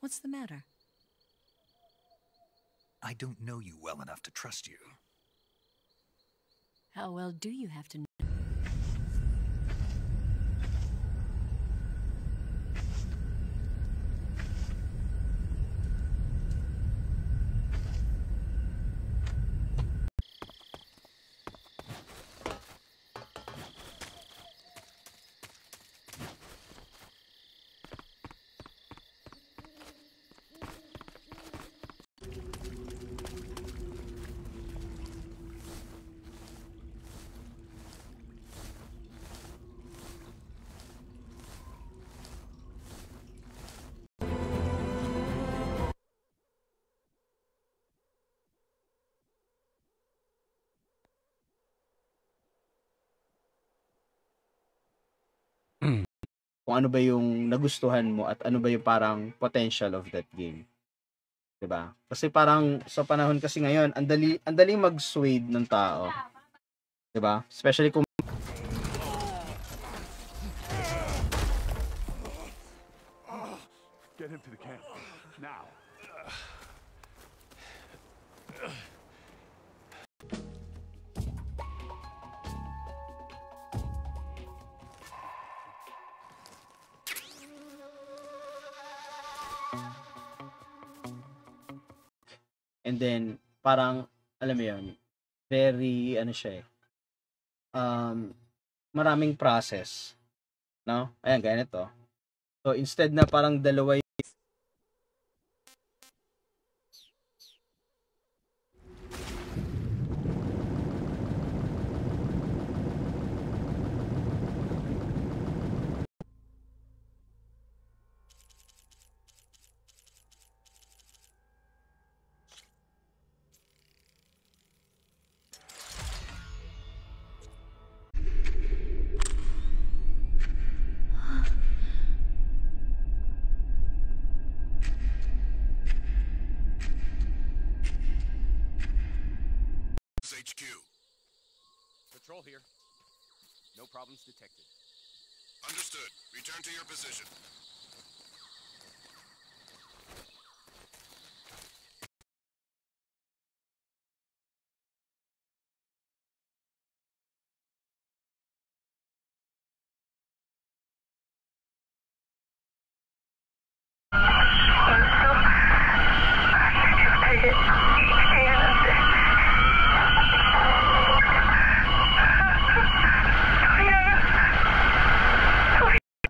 What's the matter? I don't know you well enough to trust you. How well do you have to know? Kung ano ba yung nagustuhan mo at ano ba yung parang potential of that game. 'Di ba? Kasi parang sa panahon kasi ngayon, ang dali mag-swayed ng tao. 'Di ba? Especially kung Get him to the camp now. and then parang alam mo 'yun, very ano siya maraming process, no? Ayan, gaya nito. So instead na parang dalawa HQ. Patrol here. No problems detected. Understood. Return to your position.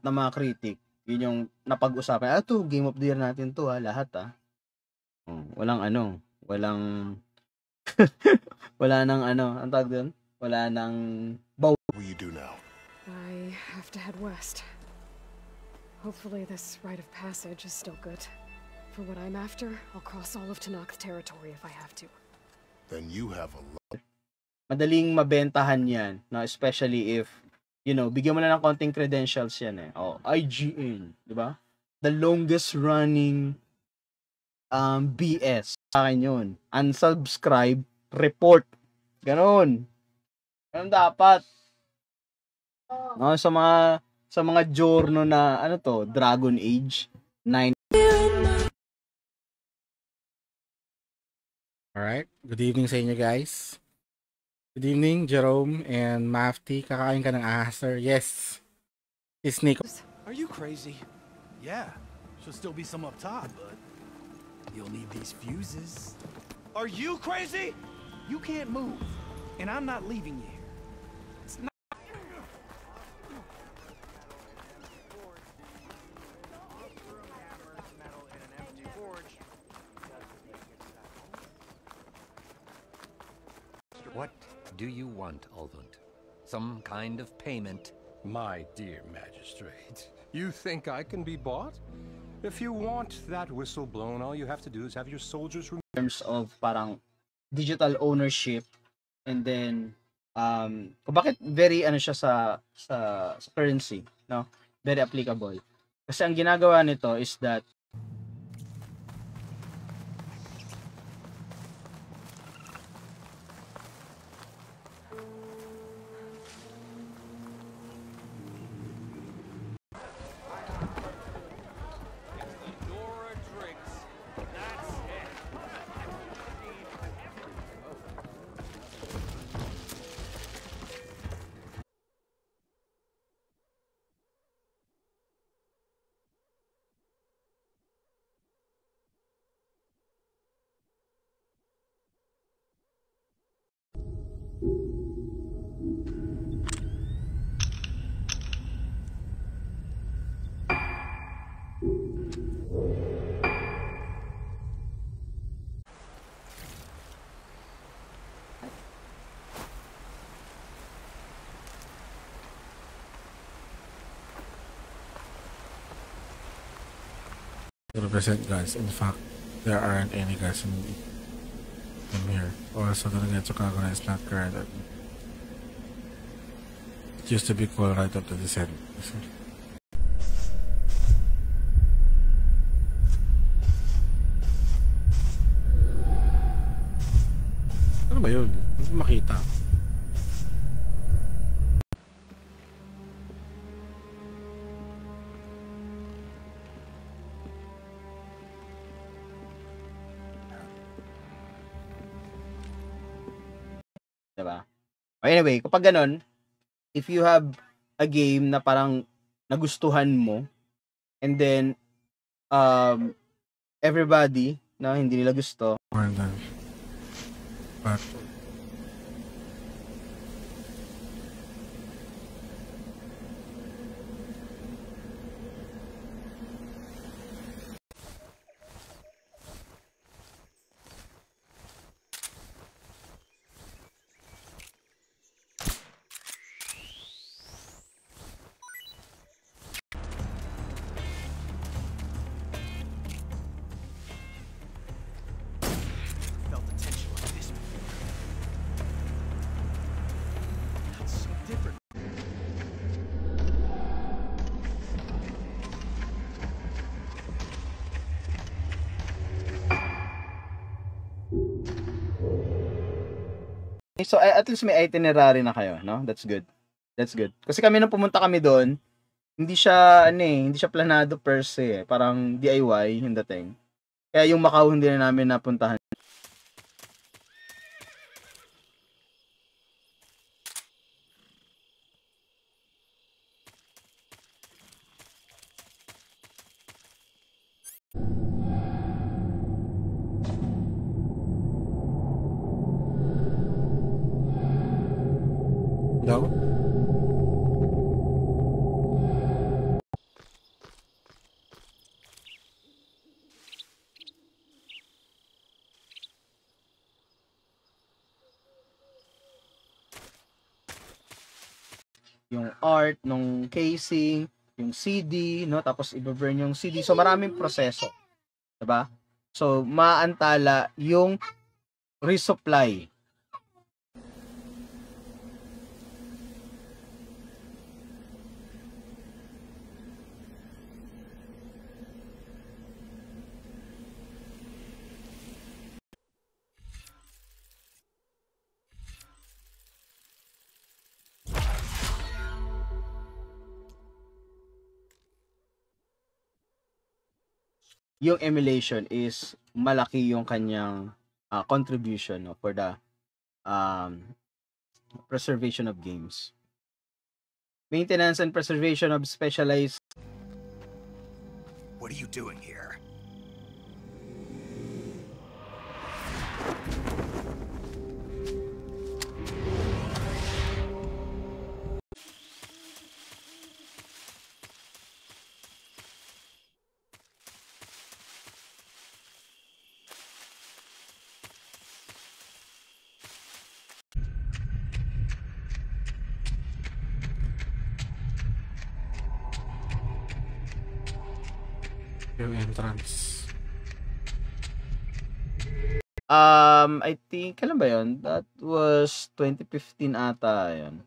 ng mga critic, yun yung napag-usapan. To game of the year natin to lahat walang wala nang ang tawag doon? Wala nang What will you do now? I have to head west. Hopefully this rite of passage is still good. For what I'm after, I'll cross all of Tanakh territory if I have to. Then you have a lot. madaling mabentahan yan, no? Especially if bigyan mo na ng konting credentials yan IGN, di ba? The longest running BS sa akin yun. Unsubscribe, report. Ganon dapat. No, sa mga giorno na Dragon Age 9. Alright, good evening sa inyo guys. Good evening, Jerome and Mafty. Kakain ka ng ahas, sir? Yes. It's Nico. Are you crazy? Yeah, should still be some up top, but you'll need these fuses. Are you crazy? You can't move, and I'm not leaving you here. It's not. What do you want, Ulvund? Some kind of payment? My dear magistrate, you think I can be bought? If you want that whistle blown, all you have to do is have your soldiers In terms of parang digital ownership, and then kung bakit very siya sa currency, no? Very applicable. Kasi ang ginagawa nito is that represent guns. In fact, there aren't any guns in here. Also, the Negetsu Kagura is not current. It used to be called right up to the center. Ano ba yun? Hindi ko makita. Diba? Anyway, kapag ganun, if you have a game na parang nagustuhan mo, and then, everybody na hindi nila gusto, More than but Felt the tension like this before. That's so different. so at least may itinerary na kayo, no? That's good. That's good. Kasi kami nung pumunta kami doon, hindi siya hindi siya planado per se, parang DIY yung dating. Kaya yung Macau hindi na namin napuntahan. daw? Yung art nung casing, yung CD, no? Tapos i-burn yung CD. So maraming proseso. 'Di ba? So maantala yung resupply. Yung emulation is malaki yung kanyang contribution, no, for the preservation of games. Maintenance and preservation of specialized. What are you doing here? Yung entrance. I think, kailan ba yun? That was 2015 ata yun.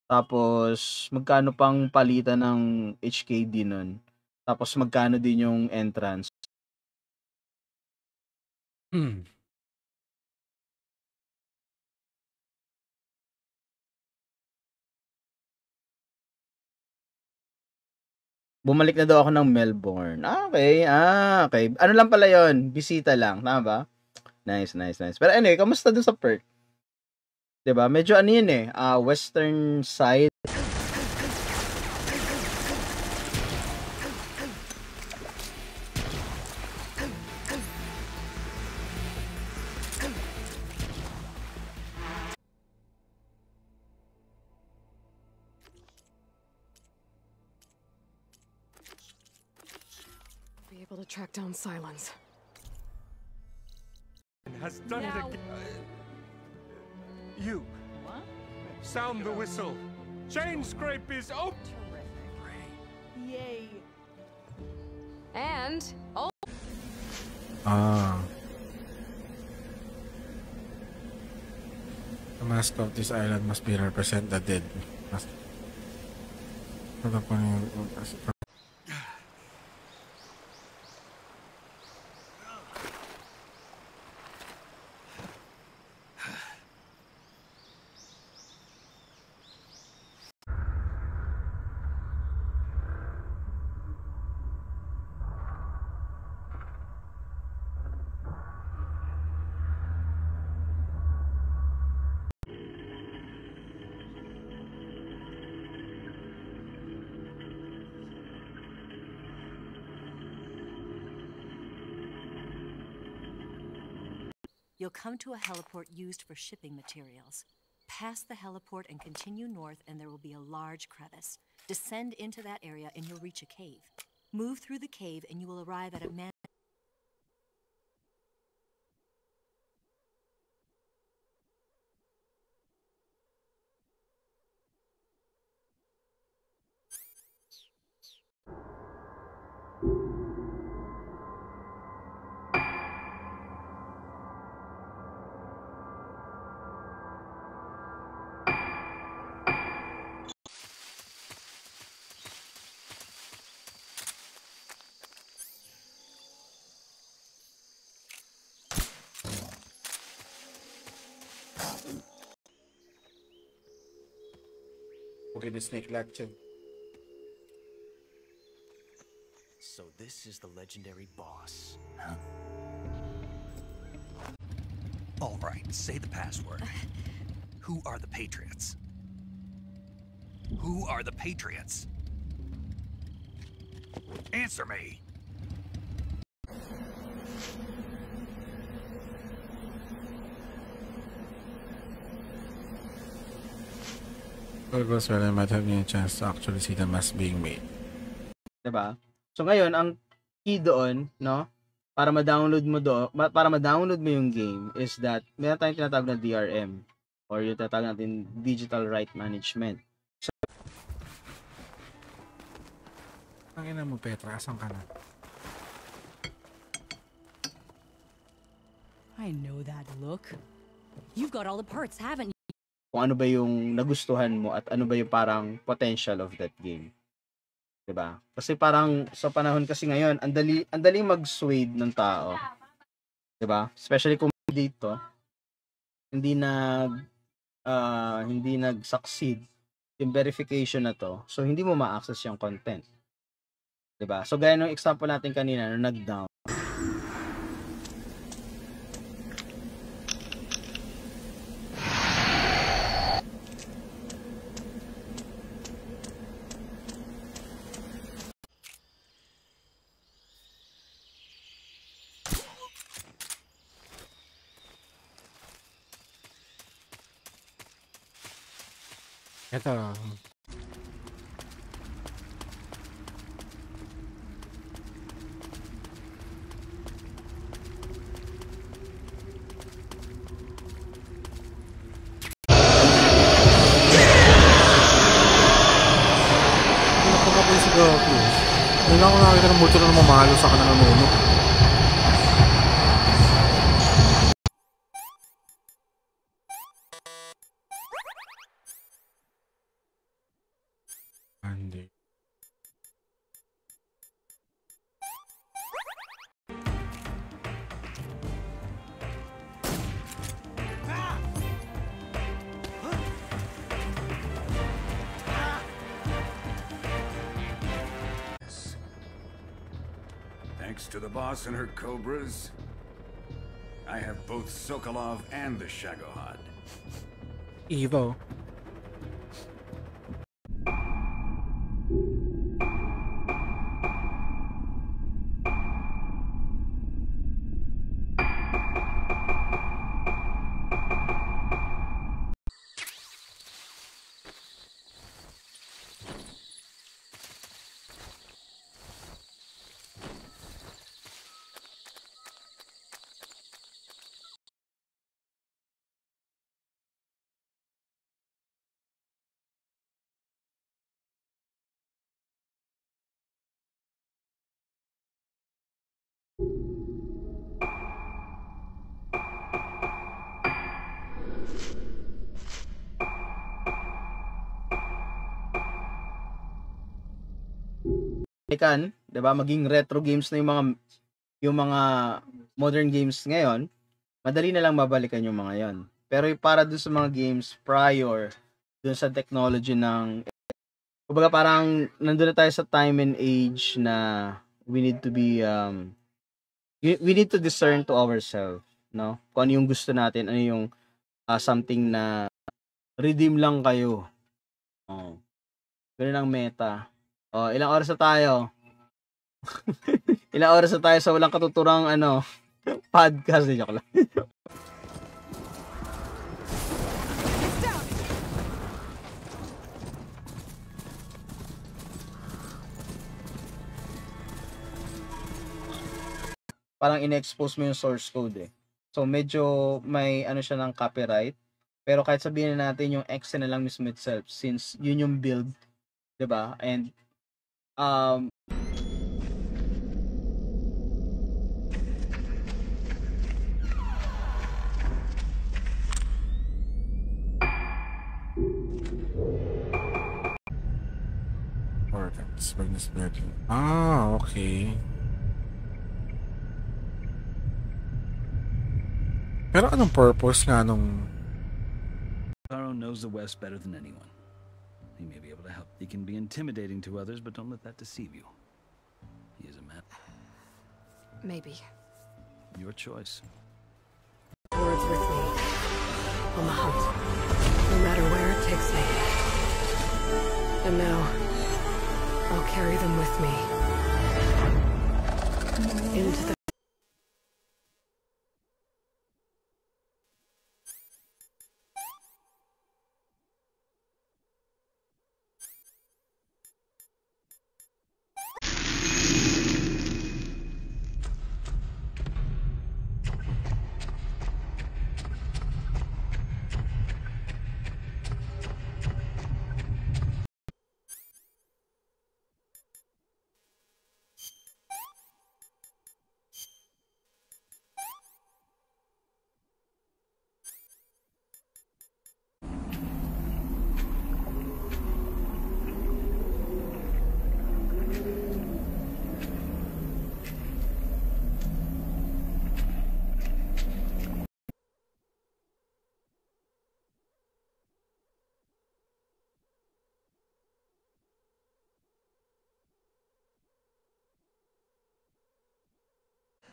Tapos, magkano pang palitan ng HKD nun? Tapos, magkano din yung entrance? Bumalik na daw ako ng Melbourne. Okay. Okay. Ano lang pala yon? Bisita lang. Tama ba? Nice. Pero anyway, kamusta doon sa Perth? 'Di ba? Medyo ano yun western side. Be able to track down Silence. Has done it again. You. What? Sound the whistle. Chain scrape is open. Terrific. Yay. And Ah. The mask of this island must be represent the dead. Must... Ano pa yung... You'll come to a heliport used for shipping materials. Pass the heliport and continue north, and there will be a large crevice. Descend into that area, and you'll reach a cave. Move through the cave, and you will arrive at a man. Okay, the snake lecture. So this is the legendary boss. All right, say the password. Who are the Patriots? Who are the Patriots? Answer me. All goes well, I might have a chance to actually see the mask being made. Diba? So ngayon, ang key doon, no, para ma-download mo yung game is that meron tayong tinatawag na DRM or yung tinatawag natin Digital Right Management. Ang ina mo, Petra, asan ka na? I know that look. You've got all the parts, haven't you? Kung ano ba yung nagustuhan mo at ano ba yung parang potential of that game. 'Di ba? Kasi parang sa panahon kasi ngayon, ang dali mag-swayed ng tao. 'Di ba? Especially kung dito hindi nag-succeed yung verification na to. So hindi mo ma-access yung content. 'Di ba? So gaya ng example natin kanina nung nag-down. Ito. Pinapakapin si Goku. Hindi lang ako nakakita ng multo na namamalo sa kanang nanono. Hindi. Thanks to the boss and her cobras, I have both Sokolov and the Shagohod. Evo. balikan, 'di ba? Maging retro games na yung mga modern games ngayon, madali na lang mabalikan yung mga 'yon. Pero para dun sa mga games prior dun sa technology ng kumbaga parang nandun na tayo sa time and age na we need to be we need to discern to ourselves, no? Kung ano yung gusto natin, ano yung something na redeem lang kayo. Oh. Ganun ang meta. Oh, ilang oras na tayo? Ilang oras na tayo sa walang katuturang podcast, joke lang. Parang in-expose mo yung source code eh. So medyo may siya ng copyright. Pero kahit sabihin na natin yung X na lang mismo itself since yun yung build, 'di ba? And Okay. Pero anong purpose nga nung... Taro knows the West better than anyone. He may be able to help. He can be intimidating to others, but don't let that deceive you. He is a man. Maybe. Your choice. Words with me. On the hunt. No matter where it takes me. And now, I'll carry them with me. Into the...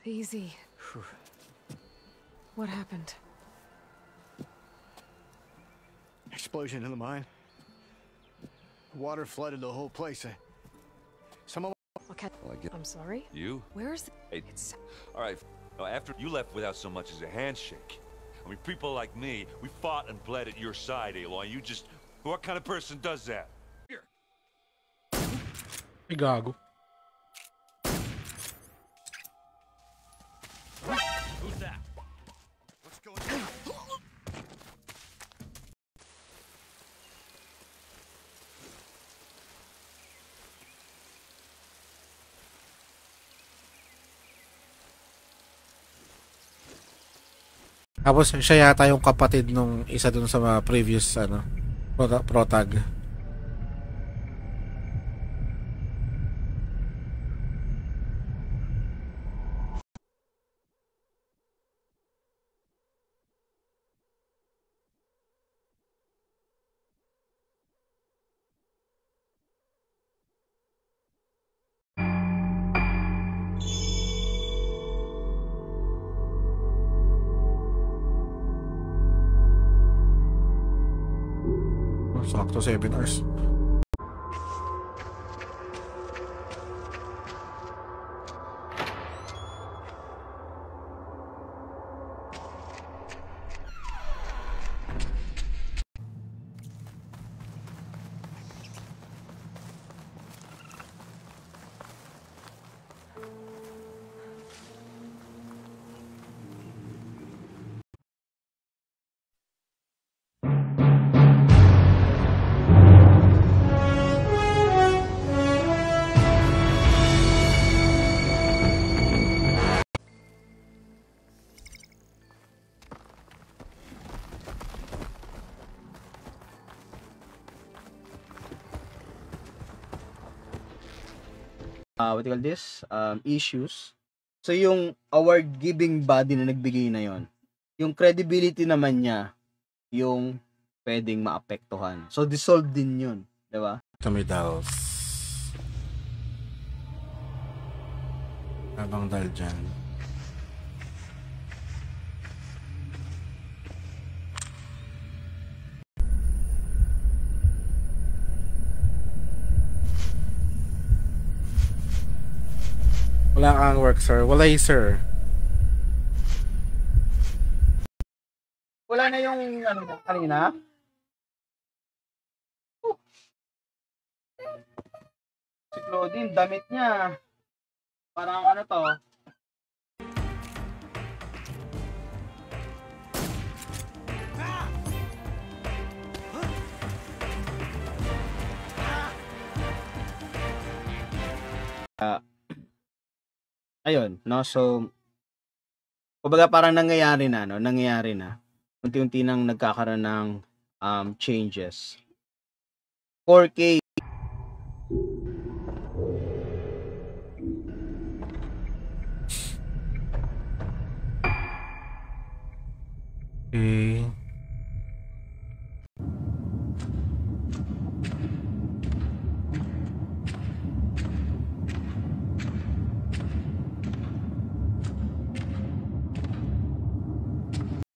Easy. What happened? Explosion in the mine. Water flooded the whole place. Some of... Okay. Well, I'm sorry? You? Where's the... Hey, all right. After you left without so much as a handshake. I mean, people like me, we fought and bled at your side, Aloy. You just... What kind of person does that? Here. Hey, gago. Who's that? What's going on? Tapos siya yata yung kapatid nung isa dun sa mga previous protag. Sakto 7 hours. what do you call this? Issues. So yung award-giving body na nagbigay na yon, yung credibility naman niya, yung pwedeng maapektuhan. So dissolved din yun, di ba? Kami daw. Habang dahil dyan. Wala kang work, sir. Walay, sir. Wala na yung ano kanina. Si Claudine, damit niya. Parang ano to? Ayun, no? So, kumbaga parang nangyayari na, no? Nangyayari na. Unti-unti nang nagkakaroon ng changes. 4K. Okay.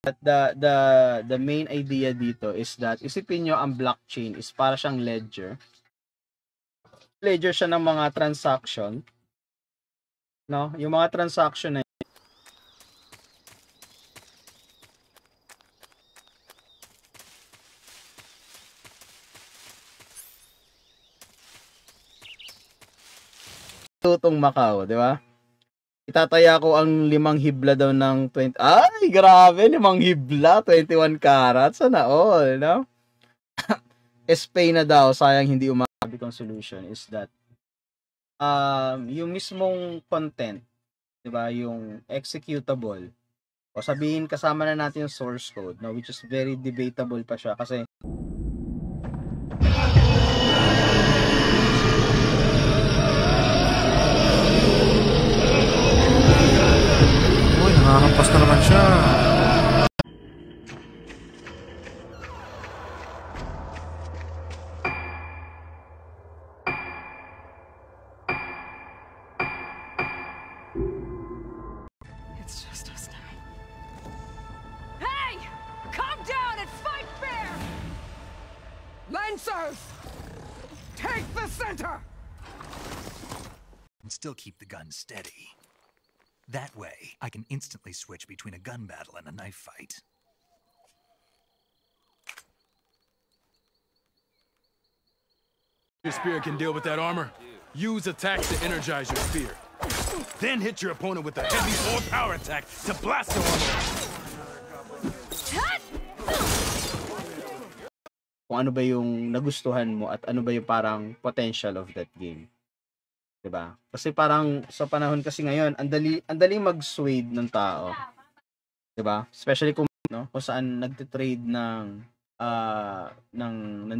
But the main idea dito is that isipin nyo ang blockchain is para siyang ledger. Ledger siya ng mga transaction. No? Yung mga transaction na tutong Macau, di ba? Itataya ko ang 5 hibla daw ng 20. Ay, grabe, 5 hibla, 21 carats, sana all, no? SPay na daw, sayang hindi umabi kong solution is that yung mismong content, 'di ba, yung executable. O sabihin kasama na natin yung source code, no, which is very debatable pa siya kasi Nakakampas na naman siya. It's just us now. Hey! Calm down and fight fair! Lancers! Take the center! And still keep the gun steady. That way, I can instantly switch between a gun battle and a knife fight. Your spear can deal with that armor. Use attacks to energize your spear. Then hit your opponent with a heavy or power attack to blast their armor. Kung ano ba yung nagustuhan mo at ano ba yung parang potential of that game. 'Di ba? Kasi parang sa panahon kasi ngayon, ang dali mag-swayed ng tao. 'Di ba? Especially kung no, kung saan nagte-trade ng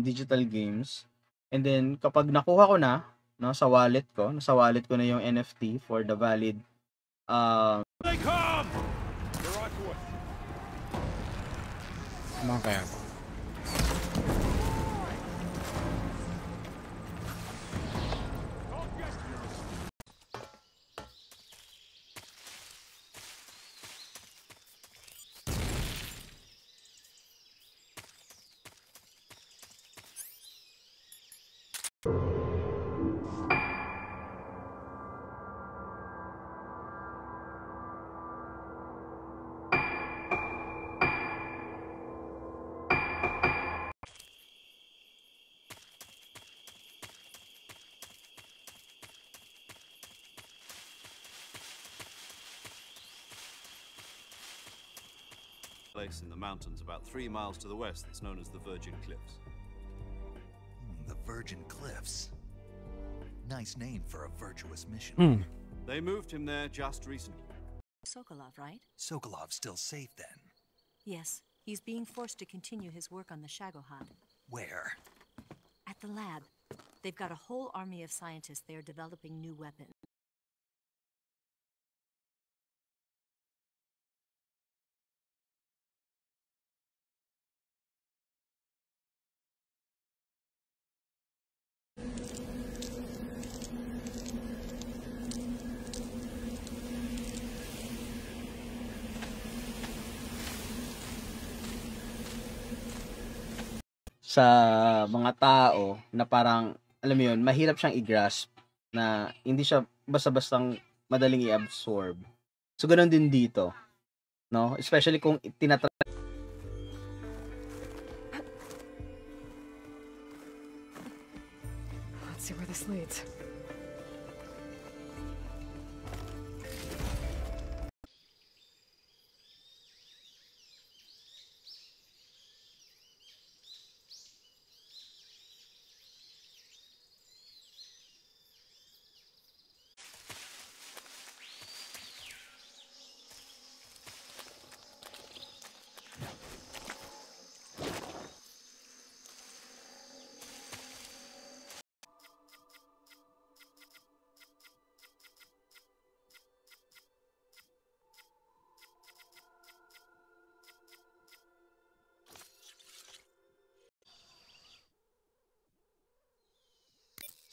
digital games. And then kapag nakuha ko na, no, sa wallet ko na yung NFT for the valid They come! Mga kaya. Place in the mountains about 3 miles to the west that's known as the Virgin Cliffs. The Virgin Cliffs. Nice name for a virtuous mission. They moved him there just recently. Sokolov, right? Sokolov's still safe then. Yes. He's being forced to continue his work on the Shagohod. Where? At the lab. They've got a whole army of scientists there developing new weapons. Sa mga tao na parang, alam mo yun, mahirap siyang i-grasp na hindi siya basta-bastang madaling i-absorb. So, ganun din dito. No? Especially kung tinatry. Let's see where this leads.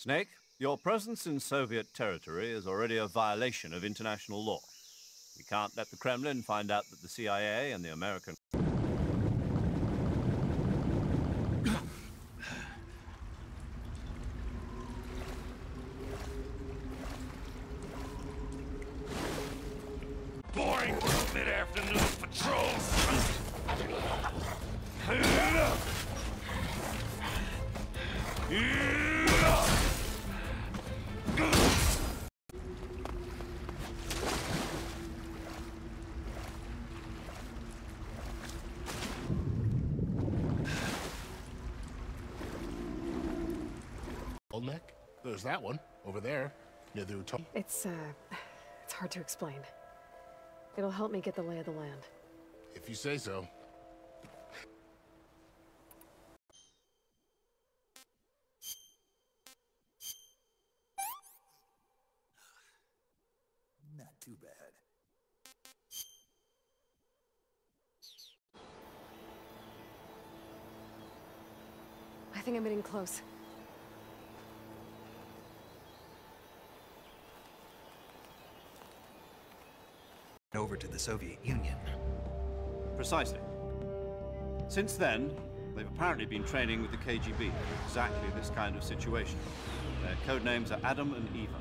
Snake, your presence in Soviet territory is already a violation of international law. We can't let the Kremlin find out that the CIA and the American... Boring mid-afternoon patrols. Olmec? There's that one over there near the Uto. It's hard to explain. It'll help me get the lay of the land. If you say so. Not too bad. I think I'm getting close. Over to the Soviet Union. Precisely. Since then, they've apparently been training with the KGB for exactly this kind of situation. Their code names are Adam and Eva.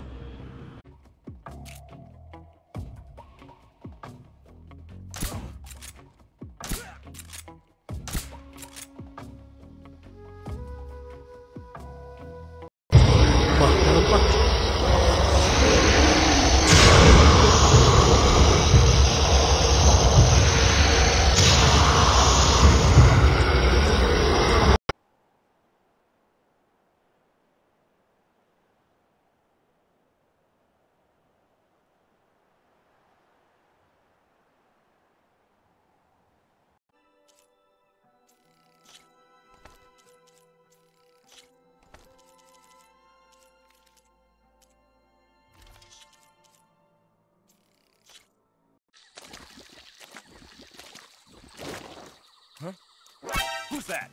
Huh? Who's that?